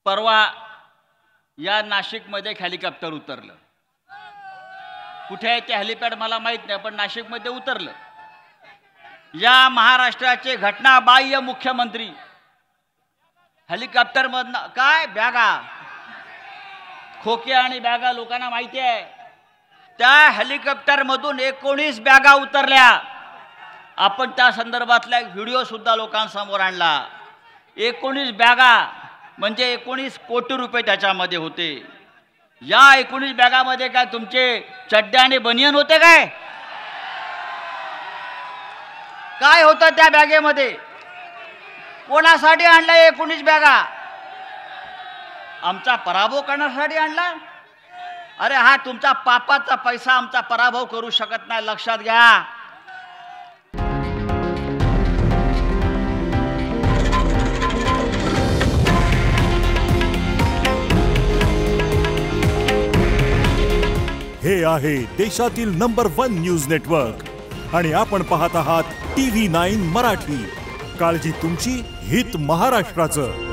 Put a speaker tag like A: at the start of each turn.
A: परवा या नाशिकमध्ये एक हेलिकॉप्टर उतरलं. कुठे आहे ते हेलिपॅड मला माहित नाही, पण नाशिकमध्ये उतरलं. या महाराष्ट्राचे घटनाबाह्य मुख्यमंत्री हेलिकॉप्टरमधनं काय बॅगा, खोके आणि बॅगा लोकांना माहिती आहे. त्या हेलिकॉप्टरमधून 19 बॅगा उतरल्या. आपण त्या संदर्भातला एक व्हिडिओ सुद्धा लोकांसमोर आणला. 19 बॅगा म्हणजे 19 कोटी रुपये त्याच्यामध्ये होते. या 19 बॅगामध्ये काय तुमचे चड्डे आणि बनियन होते काय? काय होतं त्या बॅगेमध्ये? कोणासाठी आणलं 19 बॅगा? आमचा पराभव करण्यासाठी आणला? अरे हा तुमचा पापाचा पैसा आमचा पराभव करू शकत नाही, लक्षात घ्या.
B: हे आहे देशातील नंबर 1 न्यूज नेटवर्क आणि आपण पाहत आहात TV9 मराठी. काळजी तुमची, हित महाराष्ट्राचं.